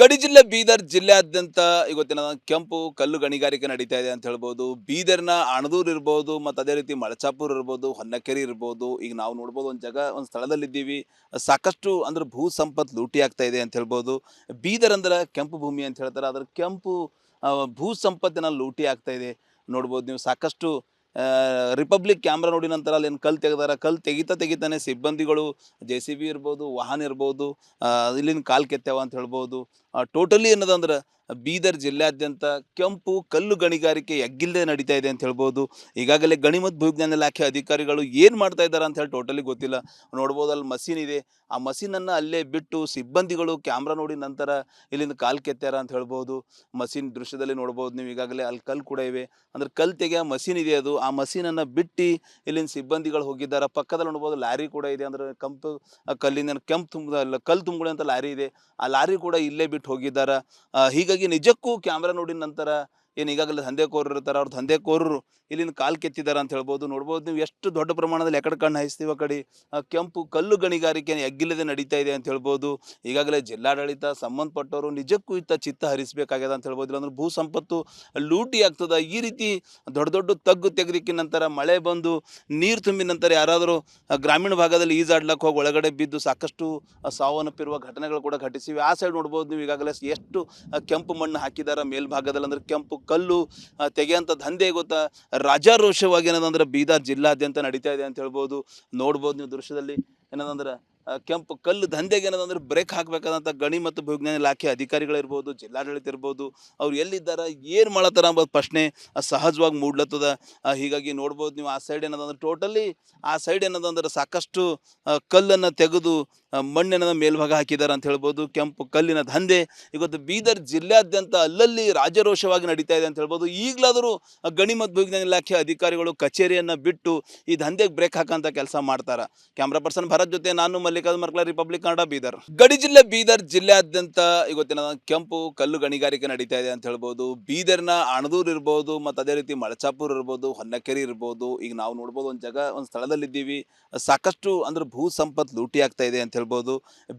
ಗಡಿ ಜಿಲ್ಲೆ ಬೀದರ್ ಜಿಲ್ಲೆಯಾದ್ಯಂತ ಇವತ್ತಿನ ಕೆಂಪು ಕಲ್ಲು ಗಣಿಗಾರಿಕೆ ನಡೀತಾ ಇದೆ ಅಂತ ಹೇಳ್ಬೋದು. ಬೀದರ್ನ ಅಣದೂರು ಇರ್ಬೋದು, ಮತ್ತು ಅದೇ ರೀತಿ ಮಳಚಾಪುರ ಇರ್ಬೋದು, ಹೊನ್ನಕೆರೆ ಇರ್ಬೋದು. ಈಗ ನಾವು ನೋಡ್ಬೋದು ಒಂದು ಸ್ಥಳದಲ್ಲಿದ್ದೀವಿ. ಸಾಕಷ್ಟು ಅಂದ್ರೆ ಭೂ ಸಂಪತ್ತು ಲೂಟಿ ಆಗ್ತಾ ಇದೆ ಅಂತ ಹೇಳ್ಬೋದು. ಬೀದರ್ ಅಂದ್ರೆ ಕೆಂಪು ಭೂಮಿ ಅಂತ ಹೇಳ್ತಾರೆ. ಅದ್ರ ಕೆಂಪು ಭೂ ಸಂಪತ್ತಿನ ಲೂಟಿ ಆಗ್ತಾ ಇದೆ ನೋಡ್ಬೋದು ನೀವು. ಸಾಕಷ್ಟು ರಿಪಬ್ಲಿಕ್ ಕ್ಯಾಮ್ರಾ ನೋಡಿ ನಂತರ ಅಲ್ಲಿ ಏನು ಕಲ್ಲು ತೆಗೆದಾರ. ಕಲ್ಲು ತೆಗಿತಾನೆ ಸಿಬ್ಬಂದಿಗಳು JCB ಇರ್ಬೋದು, ವಾಹನ ಇರ್ಬೋದು, ಇಲ್ಲಿನ ಕಾಲು ಕೆತ್ತವ ಅಂತ ಹೇಳ್ಬೋದು. ಟೋಟಲಿ ಏನದಂದ್ರೆ ಬೀದರ್ ಜಿಲ್ಲೆಯಾದ್ಯಂತ ಕೆಂಪು ಕಲ್ಲು ಗಣಿಗಾರಿಕೆ ಎಗ್ಗಿಲ್ಲದೆ ನಡೀತಾ ಇದೆ ಅಂತ ಹೇಳ್ಬೋದು. ಈಗಾಗಲೇ ಗಣಿ ಮತ್ತು ಭೂವಿಜ್ಞಾನ ಇಲಾಖೆ ಅಧಿಕಾರಿಗಳು ಏನು ಮಾಡ್ತಾ ಇದ್ದಾರೆ ಅಂತ ಹೇಳಿ ಟೋಟಲಿ ಗೊತ್ತಿಲ್ಲ. ನೋಡ್ಬೋದು ಅಲ್ಲಿ ಮಷೀನ್ ಇದೆ. ಆ ಮಷೀನನ್ನು ಅಲ್ಲೇ ಬಿಟ್ಟು ಸಿಬ್ಬಂದಿಗಳು ಕ್ಯಾಮ್ರಾ ನೋಡಿ ನಂತರ ಇಲ್ಲಿಂದ ಕಾಲು ಕೆತ್ತಾರ ಅಂತ ಹೇಳ್ಬೋದು. ಮಷೀನ್ ದೃಶ್ಯದಲ್ಲಿ ನೋಡ್ಬೋದು ನೀವು. ಈಗಾಗಲೇ ಅಲ್ಲಿ ಕಲ್ಲು ಕೂಡ ಇವೆ. ಅಂದ್ರೆ ಕಲ್ಲು ತೆಗೆಯೋ ಮಷೀನ್ ಇದೆ ಅದು. ಆ ಮಷೀನನ್ನು ಬಿಟ್ಟು ಇಲ್ಲಿನ ಸಿಬ್ಬಂದಿಗಳು ಹೋಗಿದ್ದಾರೆ. ಪಕ್ಕದಲ್ಲಿ ನೋಡ್ಬೋದು ಲಾರಿ ಕೂಡ ಇದೆ. ಅಂದ್ರೆ ಕೆಂಪು ಕಲ್ಲಿನ ಕಲ್ಲು ತುಂಬುಗಳು ಅಂತ ಲಾರಿ ಇದೆ. ಆ ಲಾರಿ ಕೂಡ ಇಲ್ಲೇ ಬಿಟ್ಟು ಹೋಗಿದ್ದಾರೆ. ಹೀಗಾಗಿ ನಿಜಕ್ಕೂ ಕ್ಯಾಮ್ರಾ ನೋಡಿದ ನಂತರ ಏನು ಈಗಾಗಲೇ ದಂಧೆಕೋರರು ಇರ್ತಾರೆ, ಅವ್ರ ದಂಧೆಕೋರರು ಇಲ್ಲಿನ ಕಾಲು ಕೆತ್ತಿದ್ದಾರೆ ಅಂತ ಹೇಳ್ಬೋದು. ನೋಡ್ಬೋದು ನೀವು ಎಷ್ಟು ದೊಡ್ಡ ಪ್ರಮಾಣದಲ್ಲಿ ಎಕಡೆ ಕಣ್ಣು ಹಾಯಿಸ್ತೀವಿ ಆ ಕಡೆ ಕೆಂಪು ಕಲ್ಲು ಗಣಿಗಾರಿಕೆ ಎಗ್ಗಿಲ್ಲದೆ ನಡೀತಾ ಇದೆ ಅಂತ ಹೇಳ್ಬೋದು. ಈಗಾಗಲೇ ಜಿಲ್ಲಾಡಳಿತ ಸಂಬಂಧಪಟ್ಟವರು ನಿಜಕ್ಕೂ ಚಿತ್ತ ಹರಿಸಬೇಕಾಗ್ಯದ ಅಂತ ಹೇಳ್ಬೋದು. ಇಲ್ಲಾಂದ್ರೆ ಭೂ ಸಂಪತ್ತು ಲೂಟಿ ಆಗ್ತದ. ಈ ರೀತಿ ದೊಡ್ಡ ದೊಡ್ಡ ತಗ್ಗು ತೆಗೆದಿಕ್ಕಿನ ನಂತರ ಮಳೆ ಬಂದು ನೀರು ತುಂಬಿದ ನಂತರ ಯಾರಾದರೂ ಗ್ರಾಮೀಣ ಭಾಗದಲ್ಲಿ ಈಜಾಡ್ಲಕ್ಕೆ ಹೋಗಿ ಒಳಗಡೆ ಬಿದ್ದು ಸಾಕಷ್ಟು ಸಾವನ್ನಪ್ಪಿರುವ ಘಟನೆಗಳು ಕೂಡ ಘಟಿಸಿವೆ. ಆ ಸೈಡ್ ನೋಡ್ಬೋದು ನೀವು. ಈಗಾಗಲೇ ಎಷ್ಟು ಕೆಂಪು ಮಣ್ಣು ಹಾಕಿದಾರ ಮೇಲ್ಭಾಗದಲ್ಲಿ. ಅಂದ್ರೆ ಕೆಂಪು ಕಲ್ಲು ತೆಗೆಯಂಥ ದಂಧೆ ಗೊತ್ತಾ ರಾಜಾರೋಷವಾಗಿ ಏನದಂದ್ರೆ ಬೀದರ್ ಜಿಲ್ಲಾದ್ಯಂತ ನಡೀತಾ ಇದೆ ಅಂತ ಹೇಳ್ಬೋದು. ನೋಡ್ಬೋದು ನೀವು ದೃಶ್ಯದಲ್ಲಿ. ಏನದಂದ್ರೆ ಕೆಂಪು ಕಲ್ಲು ದಂಧೆಗೆ ಏನದಂದ್ರೆ ಬ್ರೇಕ್ ಹಾಕಬೇಕಾದಂಥ ಗಣಿ ಮತ್ತು ಭೂವಿಜ್ಞಾನ ಇಲಾಖೆ ಅಧಿಕಾರಿಗಳಿರ್ಬೋದು, ಜಿಲ್ಲಾಡಳಿತ ಇರ್ಬೋದು, ಅವ್ರು ಎಲ್ಲಿದ್ದಾರೆ, ಏನು ಮಾಡತ್ತಾರ ಅಂಬೋದು ಪ್ರಶ್ನೆ ಸಹಜವಾಗಿ ಮೂಡ್ಲತ್ತದ. ಹೀಗಾಗಿ ನೋಡ್ಬೋದು ನೀವು. ಆ ಸೈಡ್ ಏನದಂದ್ರೆ ಟೋಟಲಿ ಆ ಸೈಡ್ ಏನದಂದ್ರೆ ಸಾಕಷ್ಟು ಕಲ್ಲನ್ನು ತೆಗೆದು ಮಣ್ಣಿನ ಮೇಲ್ಭಾಗ ಹಾಕಿದ್ದಾರೆ ಅಂತ ಹೇಳ್ಬೋದು. ಕೆಂಪು ಕಲ್ಲಿನ ದಂಧೆ ಇವತ್ತು ಬೀದರ್ ಜಿಲ್ಲೆಯಾದ್ಯಂತ ಅಲ್ಲಲ್ಲಿ ರಾಜರೋಷವಾಗಿ ನಡೀತಾ ಇದೆ ಅಂತ ಹೇಳ್ಬೋದು. ಈಗಲಾದರೂ ಗಣಿ ಮತ್ತು ಭೂವಿಜ್ಞಾನ ಇಲಾಖೆ ಅಧಿಕಾರಿಗಳು ಕಚೇರಿಯನ್ನು ಬಿಟ್ಟು ಈ ದಂಧೆಗೆ ಬ್ರೇಕ್ ಹಾಕಂತ ಕೆಲಸ ಮಾಡ್ತಾರೆ. ಕ್ಯಾಮ್ರಾ ಪರ್ಸನ್ ಭರತ್ ಜೊತೆ ನಾನು ಮಲ್ಲಿಕಾರ್ಜುನ್ ಮರ್ಕಲ, ರಿಪಬ್ಲಿಕ್ ಕನ್ನಡ, ಬೀದರ್. ಗಡಿ ಜಿಲ್ಲೆ ಬೀದರ್ ಜಿಲ್ಲೆಯಾದ್ಯಂತ ಇವತ್ತಿನ ಕೆಂಪು ಕಲ್ಲು ಗಣಿಗಾರಿಕೆ ನಡೀತಾ ಇದೆ ಅಂತ ಹೇಳ್ಬೋದು. ಬೀದರ್ನ ಅಣದೂರು ಇರ್ಬೋದು, ಮತ್ತು ಅದೇ ರೀತಿ ಮಳಚಾಪುರ ಇರ್ಬೋದು, ಹೊನ್ನಕೆರೆ ಇರ್ಬೋದು. ಈಗ ನಾವು ನೋಡ್ಬೋದು ಒಂದು ಸ್ಥಳದಲ್ಲಿದ್ದೀವಿ. ಸಾಕಷ್ಟು ಅಂದ್ರೆ ಭೂ ಸಂಪತ್ತು ಲೂಟಿ ಆಗ್ತಾ ಇದೆ ಅಂತ ಹೇಳ್ಬೋದು.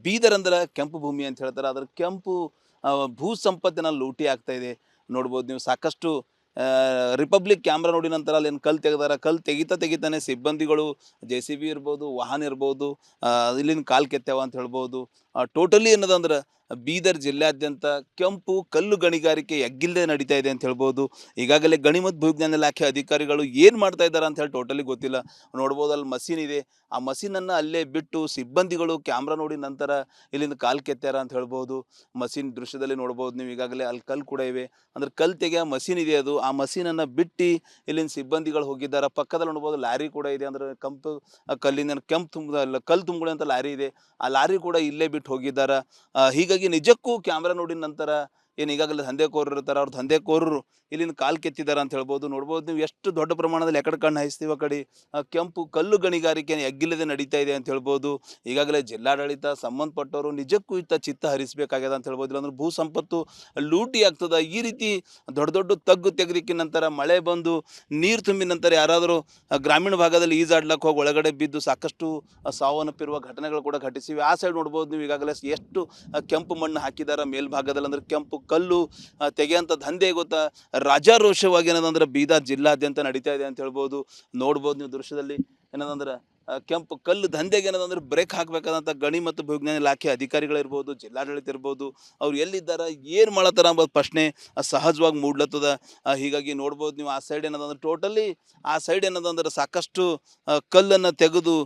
ಬೀದರ್ ಅಂದ್ರೆ ಕೆಂಪು ಭೂಮಿ ಅಂತ ಹೇಳ್ತಾರೆ. ಅದ್ರ ಕೆಂಪು ಭೂ ಸಂಪತ್ತಿನ ಲೂಟಿ ಆಗ್ತಾ ಇದೆ ನೋಡ್ಬೋದು ನೀವು. ಸಾಕಷ್ಟು ರಿಪಬ್ಲಿಕ್ ಕ್ಯಾಮ್ರಾ ನೋಡಿ ನಂತರ ಅಲ್ಲಿ ಏನು ಕಲ್ಲು ತೆಗೆದಾರ. ಕಲ್ಲು ತೆಗಿತಾನೆ ಸಿಬ್ಬಂದಿಗಳು JCB ಇರ್ಬೋದು, ವಾಹನ ಇರ್ಬೋದು, ಇಲ್ಲಿನ ಕಾಲು ಕೆತ್ತವ ಅಂತ ಹೇಳ್ಬೋದು. ಟೋಟಲಿ ಏನದಂದ್ರೆ ಬೀದರ್ ಜಿಲ್ಲೆಯಾದ್ಯಂತ ಕೆಂಪು ಕಲ್ಲು ಗಣಿಗಾರಿಕೆ ಎಗ್ಗಿಲ್ಲದೆ ನಡೀತಾ ಇದೆ ಅಂತ ಹೇಳ್ಬೋದು. ಈಗಾಗಲೇ ಗಣಿ ಮತ್ತು ಭೂವಿಜ್ಞಾನ ಇಲಾಖೆ ಅಧಿಕಾರಿಗಳು ಏನು ಮಾಡ್ತಾ ಇದ್ದಾರೆ ಅಂತ ಹೇಳಿ ಟೋಟಲಿ ಗೊತ್ತಿಲ್ಲ. ನೋಡ್ಬೋದು ಅಲ್ಲಿ ಮಷೀನ್ ಇದೆ. ಆ ಮಷೀನನ್ನು ಅಲ್ಲೇ ಬಿಟ್ಟು ಸಿಬ್ಬಂದಿಗಳು ಕ್ಯಾಮ್ರಾ ನೋಡಿ ನಂತರ ಇಲ್ಲಿಂದ ಕಾಲು ಕೆತ್ತಾರ ಅಂತ ಹೇಳ್ಬೋದು. ಮಷೀನ್ ದೃಶ್ಯದಲ್ಲಿ ನೋಡ್ಬೋದು ನೀವು. ಈಗಾಗಲೇ ಅಲ್ಲಿ ಕಲ್ಲು ಕೂಡ ಇವೆ. ಅಂದ್ರೆ ಕಲ್ಲು ತೆಗೆಯೋ ಮಷೀನ್ ಇದೆ ಅದು. ಆ ಮಷೀನನ್ನು ಬಿಟ್ಟು ಇಲ್ಲಿನ ಸಿಬ್ಬಂದಿಗಳು ಹೋಗಿದ್ದಾರೆ. ಪಕ್ಕದಲ್ಲಿ ನೋಡ್ಬೋದು ಲಾರಿ ಕೂಡ ಇದೆ. ಅಂದ್ರೆ ಕಲ್ಲು ತುಂಬುಗಳು ಅಂತ ಲಾರಿ ಇದೆ. ಆ ಲಾರಿ ಕೂಡ ಇಲ್ಲೇ ಬಿಟ್ಟು ಹೋಗಿದ್ದಾರೆ. ಹೀಗಾಗಿ ನಿಜಕ್ಕೂ ಕ್ಯಾಮ್ರಾ ನೋಡಿದ ನಂತರ ಏನು ಈಗಾಗಲೇ ದಂಧೆಕೋರರು ಇರ್ತಾರೆ, ಅವ್ರ ದಂಧೆಕೋರರು ಇಲ್ಲಿನ ಕಾಲು ಕೆತ್ತಿದ್ದಾರೆ ಅಂತ ಹೇಳ್ಬೋದು. ನೋಡ್ಬೋದು ನೀವು ಎಷ್ಟು ದೊಡ್ಡ ಪ್ರಮಾಣದಲ್ಲಿ ಎಕಡೆ ಕಣ್ಣು ಹಾಯಿಸ್ತೀವಿ ಆ ಕಡೆ ಕೆಂಪು ಕಲ್ಲು ಗಣಿಗಾರಿಕೆ ಎಗ್ಗಿಲ್ಲದೆ ನಡೀತಾ ಇದೆ ಅಂತ ಹೇಳ್ಬೋದು. ಈಗಾಗಲೇ ಜಿಲ್ಲಾಡಳಿತ ಸಂಬಂಧಪಟ್ಟವರು ನಿಜಕ್ಕೂ ಚಿತ್ತ ಹರಿಸಬೇಕಾಗ್ಯದ ಅಂತ ಹೇಳ್ಬೋದು. ಇಲ್ಲಾಂದ್ರೆ ಭೂ ಸಂಪತ್ತು ಲೂಟಿ ಆಗ್ತದ. ಈ ರೀತಿ ದೊಡ್ಡ ದೊಡ್ಡ ತಗ್ಗು ತೆಗೆದಿಕ್ಕಿನ ನಂತರ ಮಳೆ ಬಂದು ನೀರು ತುಂಬಿದ ನಂತರ ಯಾರಾದರೂ ಗ್ರಾಮೀಣ ಭಾಗದಲ್ಲಿ ಈಜಾಡ್ಲಕ್ಕೆ ಹೋಗಿ ಒಳಗಡೆ ಬಿದ್ದು ಸಾಕಷ್ಟು ಸಾವನ್ನಪ್ಪಿರುವ ಘಟನೆಗಳು ಕೂಡ ಘಟಿಸಿವೆ. ಆ ಸೈಡ್ ನೋಡ್ಬೋದು ನೀವು. ಈಗಾಗಲೇ ಎಷ್ಟು ಕೆಂಪು ಮಣ್ಣು ಹಾಕಿದಾರ ಮೇಲ್ಭಾಗದಲ್ಲಿ. ಅಂದ್ರೆ ಕೆಂಪು ಕಲ್ಲು ತೆಗೆಯಂಥ ದಂಧೆ ಗೊತ್ತಾ ರಾಜಾರೋಷವಾಗಿ ಏನದಂದ್ರೆ ಬೀದರ್ ಜಿಲ್ಲಾದ್ಯಂತ ನಡೀತಾ ಇದೆ ಅಂತ ಹೇಳ್ಬೋದು. ನೋಡ್ಬೋದು ನೀವು ದೃಶ್ಯದಲ್ಲಿ. ಏನದಂದ್ರೆ ಕೆಂಪು ಕಲ್ಲು ದಂಧೆಗೆ ಏನದಂದ್ರೆ ಬ್ರೇಕ್ ಹಾಕಬೇಕಾದಂಥ ಗಣಿ ಮತ್ತು ಭೂವಿಜ್ಞಾನ ಇಲಾಖೆ ಅಧಿಕಾರಿಗಳಿರ್ಬೋದು, ಜಿಲ್ಲಾಡಳಿತ ಇರ್ಬೋದು, ಅವ್ರು ಎಲ್ಲಿದ್ದಾರೆ, ಏನು ಮಾಡತ್ತಾರ ಅಂಬೋದು ಪ್ರಶ್ನೆ ಸಹಜವಾಗಿ ಮೂಡ್ಲತ್ತದ. ಹೀಗಾಗಿ ನೋಡ್ಬೋದು ನೀವು. ಆ ಸೈಡ್ ಏನದಂದ್ರೆ ಟೋಟಲಿ ಆ ಸೈಡ್ ಏನದಂದ್ರೆ ಸಾಕಷ್ಟು ಕಲ್ಲನ್ನು ತೆಗೆದು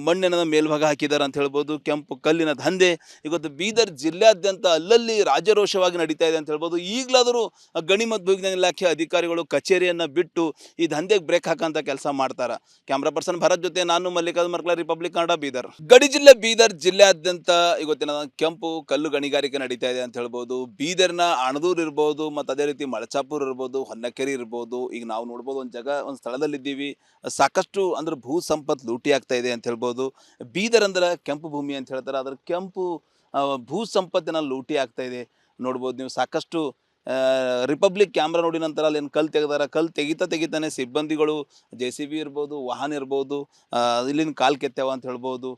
ಮಣ್ಣಿನ ಮೇಲ್ಭಾಗ ಹಾಕಿದ್ದಾರೆ ಅಂತ ಹೇಳ್ಬೋದು. ಕೆಂಪು ಕಲ್ಲಿನ ದಂಧೆ ಇವತ್ತು ಬೀದರ್ ಜಿಲ್ಲೆಯಾದ್ಯಂತ ಅಲ್ಲಲ್ಲಿ ರಾಜರೋಷವಾಗಿ ನಡೀತಾ ಇದೆ ಅಂತ ಹೇಳ್ಬೋದು. ಈಗಲಾದರೂ ಗಣಿ ಮತ್ತು ಭೂವಿಜ್ಞಾನ ಇಲಾಖೆ ಅಧಿಕಾರಿಗಳು ಕಚೇರಿಯನ್ನು ಬಿಟ್ಟು ಈ ದಂಧೆಗೆ ಬ್ರೇಕ್ ಹಾಕಂತ ಕೆಲಸ ಮಾಡ್ತಾರೆ. ಕ್ಯಾಮ್ರಾ ಪರ್ಸನ್ ಭರತ್ ಜೊತೆ ನಾನು ಮಲ್ಲಿಕಾರ್ಜುನ್ ಮರ್ಕಲ, ರಿಪಬ್ಲಿಕ್ ಕನ್ನಡ, ಬೀದರ್. ಗಡಿ ಜಿಲ್ಲೆ ಬೀದರ್ ಜಿಲ್ಲೆಯಾದ್ಯಂತ ಇವತ್ತಿನ ಕೆಂಪು ಕಲ್ಲು ಗಣಿಗಾರಿಕೆ ನಡೀತಾ ಇದೆ ಅಂತ ಹೇಳ್ಬೋದು. ಬೀದರ್ನ ಅಣದೂರು ಇರ್ಬೋದು, ಮತ್ತು ಅದೇ ರೀತಿ ಮಳಚಾಪುರ ಇರ್ಬೋದು, ಹೊನ್ನಕೆರೆ ಇರ್ಬೋದು. ಈಗ ನಾವು ನೋಡ್ಬೋದು ಒಂದು ಸ್ಥಳದಲ್ಲಿದ್ದೀವಿ. ಸಾಕಷ್ಟು ಅಂದ್ರೆ ಭೂ ಸಂಪತ್ತು ಲೂಟಿ ಆಗ್ತಾ ಇದೆ ಅಂತ ಹೇಳ್ಬೋದು. ಬೀದರ್ ಅಂದ್ರೆ ಕೆಂಪು ಭೂಮಿ ಅಂತ ಹೇಳ್ತಾರೆ. ಅದ್ರ ಕೆಂಪು ಭೂ ಸಂಪತ್ತಿನ ಲೂಟಿ ಆಗ್ತಾ ಇದೆ ನೋಡ್ಬೋದು ನೀವು. ಸಾಕಷ್ಟು ರಿಪಬ್ಲಿಕ್ ಕ್ಯಾಮ್ರಾ ನೋಡಿ ನಂತರ ಅಲ್ಲಿ ಏನು ಕಲ್ಲು ತೆಗೆದಾರ. ಕಲ್ಲು ತೆಗಿತಾನೆ ಸಿಬ್ಬಂದಿಗಳು JCB ಇರ್ಬೋದು, ವಾಹನ ಇರ್ಬೋದು, ಇಲ್ಲಿನ ಕಾಲು ಕೆತ್ತವ ಅಂತ ಹೇಳ್ಬೋದು.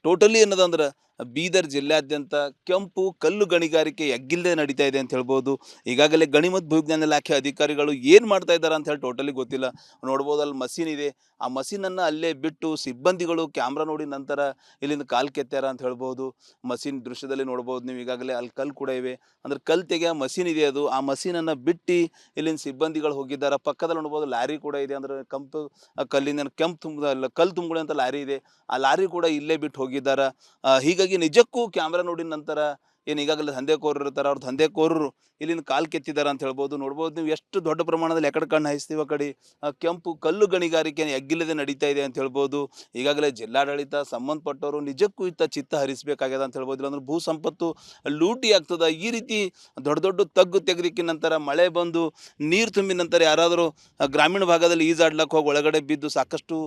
ಟೋಟಲಿ ಏನದಂದ್ರೆ ಬೀದರ್ ಜಿಲ್ಲೆಯಾದ್ಯಂತ ಕೆಂಪು ಕಲ್ಲು ಗಣಿಗಾರಿಕೆ ಎಗ್ಗಿಲ್ಲದೆ ನಡೀತಾ ಇದೆ ಅಂತ ಹೇಳ್ಬೋದು. ಈಗಾಗಲೇ ಗಣಿ ಮತ್ತು ಭೂವಿಜ್ಞಾನ ಇಲಾಖೆ ಅಧಿಕಾರಿಗಳು ಏನು ಮಾಡ್ತಾ ಇದ್ದಾರೆ ಅಂತ ಹೇಳಿ ಟೋಟಲಿ ಗೊತ್ತಿಲ್ಲ. ನೋಡ್ಬೋದು ಅಲ್ಲಿ ಮಷೀನ್ ಇದೆ. ಆ ಮಷೀನನ್ನು ಅಲ್ಲೇ ಬಿಟ್ಟು ಸಿಬ್ಬಂದಿಗಳು ಕ್ಯಾಮ್ರಾ ನೋಡಿ ನಂತರ ಇಲ್ಲಿಂದ ಕಾಲು ಕೆತ್ತ್ಯಾರ ಅಂತ ಹೇಳ್ಬೋದು. ಮಷೀನ್ ದೃಶ್ಯದಲ್ಲಿ ನೋಡ್ಬೋದು ನೀವು. ಈಗಾಗಲೇ ಅಲ್ಲಿ ಕಲ್ಲು ಕೂಡ ಇವೆ. ಅಂದ್ರೆ ಕಲ್ಲು ತೆಗೆಯೋ ಮಷೀನ್ ಇದೆ ಅದು. ಆ ಮಷೀನನ್ನು ಬಿಟ್ಟು ಇಲ್ಲಿಂದ ಸಿಬ್ಬಂದಿಗಳು ಹೋಗಿದ್ದಾರೆ. ಪಕ್ಕದಲ್ಲಿ ನೋಡ್ಬೋದು ಲಾರಿ ಕೂಡ ಇದೆ. ಅಂದ್ರೆ ಕೆಂಪು ಕಲ್ಲಿನ ಕೆಂಪು ತುಂಬ ಕಲ್ಲು ತುಂಬಿಕೊಳ್ಳೋ ಅಂತ ಲಾರಿ ಇದೆ. ಆ ಲಾರಿ ಕೂಡ ಇಲ್ಲೇ ಬಿಟ್ಟು ಹೋಗಿದ್ದಾರೆ. ಹೀಗಾಗಿ ನಿಜಕ್ಕೂ ಕ್ಯಾಮ್ರಾ ನೋಡಿದ ನಂತರ ಏನು ಈಗಾಗಲೇ ದಂಧೆಕೋರರು ಇರ್ತಾರೆ, ಅವ್ರ ದಂಧೆಕೋರರು ಇಲ್ಲಿಂದ ಕಾಲು ಕೆತ್ತಿದ್ದಾರೆ ಅಂತ ಹೇಳ್ಬೋದು. ನೋಡ್ಬೋದು ನೀವು ಎಷ್ಟು ದೊಡ್ಡ ಪ್ರಮಾಣದಲ್ಲಿ ಎಕಡೆ ಕಣ್ಣು ಹಾಯಿಸ್ತೀವಿ ಆ ಕಡೆ ಕೆಂಪು ಕಲ್ಲು ಗಣಿಗಾರಿಕೆ ಎಗ್ಗಿಲ್ಲದೆ ನಡೀತಾ ಇದೆ ಅಂತ ಹೇಳ್ಬೋದು. ಈಗಾಗಲೇ ಜಿಲ್ಲಾಡಳಿತ ಸಂಬಂಧಪಟ್ಟವರು ನಿಜಕ್ಕೂ ಇತ್ತ ಚಿತ್ತ ಹರಿಸಬೇಕಾಗ್ಯದ ಅಂತ ಹೇಳ್ಬೋದು. ಇಲ್ಲಾಂದ್ರೆ ಭೂ ಸಂಪತ್ತು ಲೂಟಿ ಆಗ್ತದ. ಈ ರೀತಿ ದೊಡ್ಡ ದೊಡ್ಡ ತಗ್ಗು ತೆಗೆದಿಕ್ಕಿನ ನಂತರ ಮಳೆ ಬಂದು ನೀರು ತುಂಬಿದ ನಂತರ ಯಾರಾದರೂ ಗ್ರಾಮೀಣ ಭಾಗದಲ್ಲಿ ಈಜಾಡ್ಲಕ್ಕೆ ಹೋಗಿ ಒಳಗಡೆ ಬಿದ್ದು ಸಾಕಷ್ಟು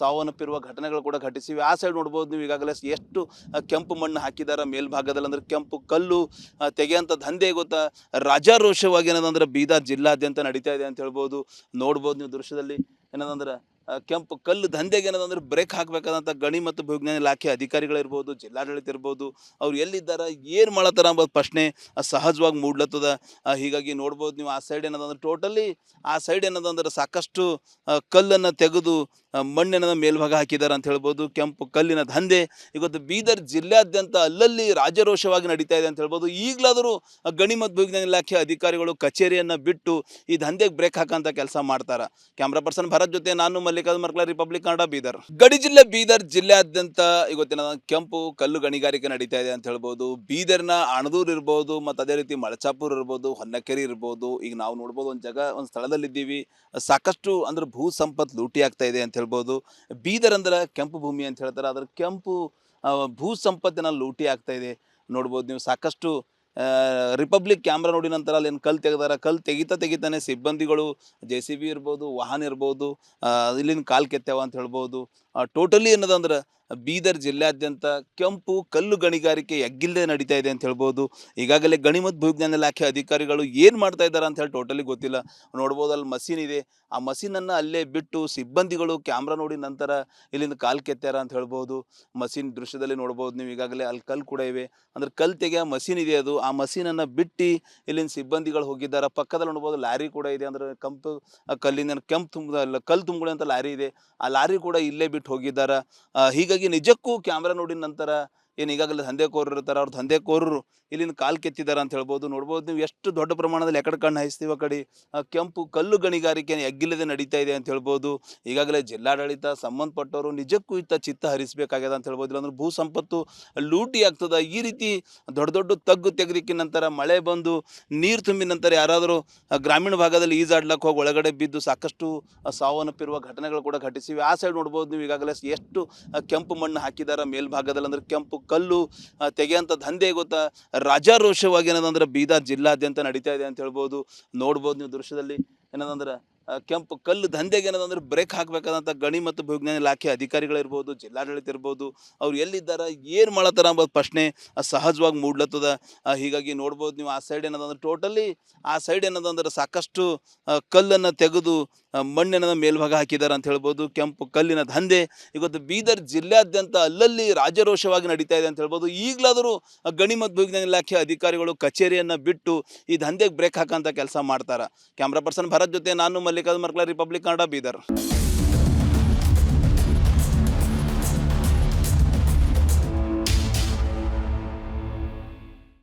ಸಾವನ್ನಪ್ಪಿರುವ ಘಟನೆಗಳು ಕೂಡ ಘಟಿಸಿವೆ. ಆ ಸೈಡ್ ನೋಡ್ಬೋದು ನೀವು. ಈಗಾಗಲೇ ಎಷ್ಟು ಕೆಂಪು ಮಣ್ಣು ಹಾಕಿದ್ದಾರೆ ಮೇಲ್ಭಾಗದಲ್ಲಿ. ಅಂದ್ರೆ ಕೆಂಪು ಕಲ್ಲು ತೆಗೆಯಂಥ ದಂಧೆ ಗೊತ್ತಾ ರಾಜಾರೋಷವಾಗಿ ಏನದಂದ್ರೆ ಬೀದರ್ ಜಿಲ್ಲಾದ್ಯಂತ ನಡೀತಾ ಇದೆ ಅಂತ ಹೇಳ್ಬೋದು. ನೋಡ್ಬೋದು ನೀವು ದೃಶ್ಯದಲ್ಲಿ. ಏನದಂದ್ರೆ ಕೆಂಪು ಕಲ್ಲು ದಂಧೆಗೆ ಏನದಂದ್ರೆ ಬ್ರೇಕ್ ಹಾಕಬೇಕಾದಂಥ ಗಣಿ ಮತ್ತು ಭೂವಿಜ್ಞಾನ ಇಲಾಖೆ ಅಧಿಕಾರಿಗಳಿರ್ಬೋದು, ಜಿಲ್ಲಾಡಳಿತ ಇರ್ಬೋದು, ಅವ್ರು ಎಲ್ಲಿದ್ದಾರೆ, ಏನು ಮಾಡತ್ತಾರ ಅಂಬೋದು ಪ್ರಶ್ನೆ ಸಹಜವಾಗಿ ಮೂಡ್ಲತ್ತದ. ಹೀಗಾಗಿ ನೋಡ್ಬೋದು ನೀವು. ಆ ಸೈಡ್ ಏನದಂದ್ರೆ ಟೋಟಲಿ ಆ ಸೈಡ್ ಏನದಂದ್ರೆ ಸಾಕಷ್ಟು ಕಲ್ಲನ್ನು ತೆಗೆದು ಮಣ್ಣಿನ ಮೇಲ್ಭಾಗ ಹಾಕಿದ್ದಾರೆ ಅಂತ ಹೇಳ್ಬೋದು. ಕೆಂಪು ಕಲ್ಲಿನ ದಂಧೆ ಇವತ್ತು ಬೀದರ್ ಜಿಲ್ಲೆಯಾದ್ಯಂತ ಅಲ್ಲಲ್ಲಿ ರಾಜರೋಷವಾಗಿ ನಡೀತಾ ಇದೆ ಅಂತ ಹೇಳ್ಬೋದು. ಈಗಲಾದರೂ ಗಣಿ ಮತ್ತು ಭೂವಿಜ್ಞಾನ ಇಲಾಖೆ ಅಧಿಕಾರಿಗಳು ಕಚೇರಿಯನ್ನು ಬಿಟ್ಟು ಈ ದಂಧೆಗೆ ಬ್ರೇಕ್ ಹಾಕಂತ ಕೆಲಸ ಮಾಡ್ತಾರೆ. ಕ್ಯಾಮ್ರಾ ಪರ್ಸನ್ ಭರತ್ ಜೊತೆ ನಾನು ಮಲ್ಲಿಕಾರ್ಜುನ್ ಮರ್ಕಲ, ರಿಪಬ್ಲಿಕ್ ಕನ್ನಡ, ಬೀದರ್. ಗಡಿ ಜಿಲ್ಲೆ ಬೀದರ್ ಜಿಲ್ಲೆಯಾದ್ಯಂತ ಇವತ್ತಿನ ಕೆಂಪು ಕಲ್ಲು ಗಣಿಗಾರಿಕೆ ನಡೀತಾ ಇದೆ ಅಂತ ಹೇಳ್ಬೋದು. ಬೀದರ್ನ ಅಣದೂರು ಇರ್ಬೋದು, ಮತ್ತು ಅದೇ ರೀತಿ ಮಳಚಾಪುರ ಇರ್ಬೋದು, ಹೊನ್ನಕೆರೆ ಇರ್ಬೋದು. ಈಗ ನಾವು ನೋಡ್ಬೋದು ಒಂದು ಸ್ಥಳದಲ್ಲಿದ್ದೀವಿ. ಸಾಕಷ್ಟು ಅಂದ್ರೆ ಭೂ ಸಂಪತ್ತು ಲೂಟಿ ಆಗ್ತಾ ಇದೆ ಅಂತ ಹೇಳ್ಬೋದು. ಬೀದರ್ ಅಂದ್ರೆ ಕೆಂಪು ಭೂಮಿ ಅಂತ ಹೇಳ್ತಾರೆ. ಅದ್ರ ಕೆಂಪು ಭೂ ಸಂಪತ್ತಿನ ಲೂಟಿ ಆಗ್ತಾ ಇದೆ. ನೋಡ್ಬೋದು ನೀವು. ಸಾಕಷ್ಟು ರಿಪಬ್ಲಿಕ್ ಕ್ಯಾಮ್ರಾ ನೋಡಿ ನಂತರ ಅಲ್ಲಿ ಏನು ಕಲ್ಲು ತೆಗೆದಾರ. ಕಲ್ಲು ತೆಗಿತಾನೆ ಸಿಬ್ಬಂದಿಗಳು JCB ಇರ್ಬೋದು, ವಾಹನ ಇರ್ಬೋದು, ಇಲ್ಲಿನ ಕಾಲು ಕೆತ್ತಾವ ಅಂತ ಹೇಳ್ಬೋದು. ಟೋಟಲಿ ಏನದಂದ್ರೆ ಬೀದರ್ ಜಿಲ್ಲೆಯಾದ್ಯಂತ ಕೆಂಪು ಕಲ್ಲು ಗಣಿಗಾರಿಕೆ ಎಗ್ಗಿಲ್ಲದೆ ನಡೀತಾ ಇದೆ ಅಂತ ಹೇಳ್ಬೋದು. ಈಗಾಗಲೇ ಗಣಿ ಮತ್ತು ಭೂವಿಜ್ಞಾನ ಇಲಾಖೆ ಅಧಿಕಾರಿಗಳು ಏನು ಮಾಡ್ತಾ ಇದ್ದಾರೆ ಅಂತ ಹೇಳಿ ಟೋಟಲಿ ಗೊತ್ತಿಲ್ಲ. ನೋಡ್ಬೋದು ಅಲ್ಲಿ ಮಷೀನ್ ಇದೆ. ಆ ಮಷೀನನ್ನು ಅಲ್ಲೇ ಬಿಟ್ಟು ಸಿಬ್ಬಂದಿಗಳು ಕ್ಯಾಮ್ರಾ ನೋಡಿ ನಂತರ ಇಲ್ಲಿಂದ ಕಾಲು ಕೆತ್ತಾರ ಅಂತ ಹೇಳ್ಬೋದು. ಮಷೀನ್ ದೃಶ್ಯದಲ್ಲಿ ನೋಡ್ಬೋದು ನೀವು. ಈಗಾಗಲೇ ಅಲ್ಲಿ ಕಲ್ಲು ಕೂಡ ಇವೆ. ಅಂದ್ರೆ ಕಲ್ಲು ತೆಗೆಯೋ ಮಷೀನ್ ಇದೆ ಅದು. ಆ ಮಷೀನನ್ನು ಬಿಟ್ಟು ಇಲ್ಲಿಂದ ಸಿಬ್ಬಂದಿಗಳು ಹೋಗಿದ್ದಾರೆ. ಪಕ್ಕದಲ್ಲಿ ನೋಡ್ಬೋದು ಲಾರಿ ಕೂಡ ಇದೆ. ಅಂದ್ರೆ ಕೆಂಪು ಕಲ್ಲಿನ ಕಲ್ಲು ತುಂಬಿಕೊಳ್ಳೋ ಅಂತ ಲಾರಿ ಇದೆ. ಆ ಲಾರಿ ಕೂಡ ಇಲ್ಲೇ ಬಿಟ್ಟು ಹೋಗಿದ್ದಾರೆ. ಹೀಗಾಗಿ ನಿಜಕ್ಕೂ ಕ್ಯಾಮ್ರಾ ನೋಡಿದ ನಂತರ ಏನು ಈಗಾಗಲೇ ದಂಧೆಕೋರರು ಇರ್ತಾರೆ, ಅವ್ರ ದಂಧೆಕೋರರು ಇಲ್ಲಿಂದ ಕಾಲು ಕೆತ್ತಿದ್ದಾರೆ ಅಂತ ಹೇಳ್ಬೋದು. ನೋಡ್ಬೋದು ನೀವು. ಎಷ್ಟು ದೊಡ್ಡ ಪ್ರಮಾಣದಲ್ಲಿ ಎಕಡೆ ಕಣ್ಣು ಹಾಯಿಸ್ತೀವಿ ಆ ಕಡೆ ಕೆಂಪು ಕಲ್ಲು ಗಣಿಗಾರಿಕೆ ಎಗ್ಗಿಲ್ಲದೆ ನಡೀತಾ ಇದೆ ಅಂತ ಹೇಳ್ಬೋದು. ಈಗಾಗಲೇ ಜಿಲ್ಲಾಡಳಿತ ಸಂಬಂಧಪಟ್ಟವರು ನಿಜಕ್ಕೂ ಇತ್ತ ಚಿತ್ತ ಹರಿಸಬೇಕಾಗ್ಯದ ಅಂತ ಹೇಳ್ಬೋದು. ಇಲ್ಲಾಂದ್ರೆ ಭೂ ಸಂಪತ್ತು ಲೂಟಿ ಆಗ್ತದ. ಈ ರೀತಿ ದೊಡ್ಡ ದೊಡ್ಡ ತಗ್ಗು ತೆಗೆದಿಕ್ಕಿನ ನಂತರ ಮಳೆ ಬಂದು ನೀರು ತುಂಬಿದ ನಂತರ ಯಾರಾದರೂ ಗ್ರಾಮೀಣ ಭಾಗದಲ್ಲಿ ಈಜಾಡ್ಲಕ್ಕೆ ಹೋಗಿ ಒಳಗಡೆ ಬಿದ್ದು ಸಾಕಷ್ಟು ಸಾವನ್ನಪ್ಪಿರುವ ಘಟನೆಗಳು ಕೂಡ ಘಟಿಸಿವೆ. ಆ ಸೈಡ್ ನೋಡ್ಬೋದು ನೀವು. ಈಗಾಗಲೇ ಎಷ್ಟು ಕೆಂಪು ಮಣ್ಣು ಹಾಕಿದ್ದಾರೆ ಮೇಲ್ಭಾಗದಲ್ಲಿ. ಅಂದ್ರೆ ಕೆಂಪು ಕಲ್ಲು ತೆಗೆಯಂಥ ದಂಧೆ ಗೊತ್ತಾ ರಾಜಾರೋಷವಾಗಿ ಏನದಂದ್ರೆ ಬೀದರ್ ಜಿಲ್ಲಾದ್ಯಂತ ನಡೀತಾ ಇದೆ ಅಂತ ಹೇಳ್ಬೋದು. ನೋಡ್ಬೋದು ನೀವು ದೃಶ್ಯದಲ್ಲಿ. ಏನದಂದ್ರೆ ಕೆಂಪು ಕಲ್ಲು ದಂಧೆಗೆ ಏನದಂದ್ರೆ ಬ್ರೇಕ್ ಹಾಕಬೇಕಾದಂಥ ಗಣಿ ಮತ್ತು ಭೂವಿಜ್ಞಾನ ಇಲಾಖೆ ಅಧಿಕಾರಿಗಳಿರ್ಬೋದು, ಜಿಲ್ಲಾಡಳಿತ ಇರ್ಬೋದು, ಅವ್ರು ಎಲ್ಲಿದ್ದಾರೆ, ಏನು ಮಾಡತ್ತಾರ ಅಂಬೋದು ಪ್ರಶ್ನೆ ಸಹಜವಾಗಿ ಮೂಡ್ಲತ್ತದ. ಹೀಗಾಗಿ ನೋಡ್ಬೋದು ನೀವು. ಆ ಸೈಡ್ ಏನದಂದ್ರೆ ಟೋಟಲಿ ಆ ಸೈಡ್ ಏನದಂದ್ರೆ ಸಾಕಷ್ಟು ಕಲ್ಲನ್ನು ತೆಗೆದು ಮಣ್ಣಿನ ಮೇಲ್ಭಾಗ ಹಾಕಿದ್ದಾರೆ ಅಂತ ಹೇಳ್ಬೋದು. ಕೆಂಪು ಕಲ್ಲಿನ ದಂಧೆ ಇವತ್ತು ಬೀದರ್ ಜಿಲ್ಲೆಯಾದ್ಯಂತ ಅಲ್ಲಲ್ಲಿ ರಾಜರೋಷವಾಗಿ ನಡೀತಾ ಇದೆ ಅಂತ ಹೇಳ್ಬೋದು. ಈಗಲಾದರೂ ಗಣಿ ಮತ್ತು ಭೂವಿಜ್ಞಾನ ಇಲಾಖೆ ಅಧಿಕಾರಿಗಳು ಕಚೇರಿಯನ್ನು ಬಿಟ್ಟು ಈ ದಂಧೆಗೆ ಬ್ರೇಕ್ ಹಾಕಂತ ಕೆಲಸ ಮಾಡ್ತಾರೆ. ಕ್ಯಾಮ್ರಾ ಪರ್ಸನ್ ಭರತ್ ಜೊತೆ ನಾನು ಮಲ್ಲಿಕಾರ್ಜುನ್ ಮರ್ಕಲ, ರಿಪಬ್ಲಿಕ್ ಕನ್ನಡ, ಬೀದರ್.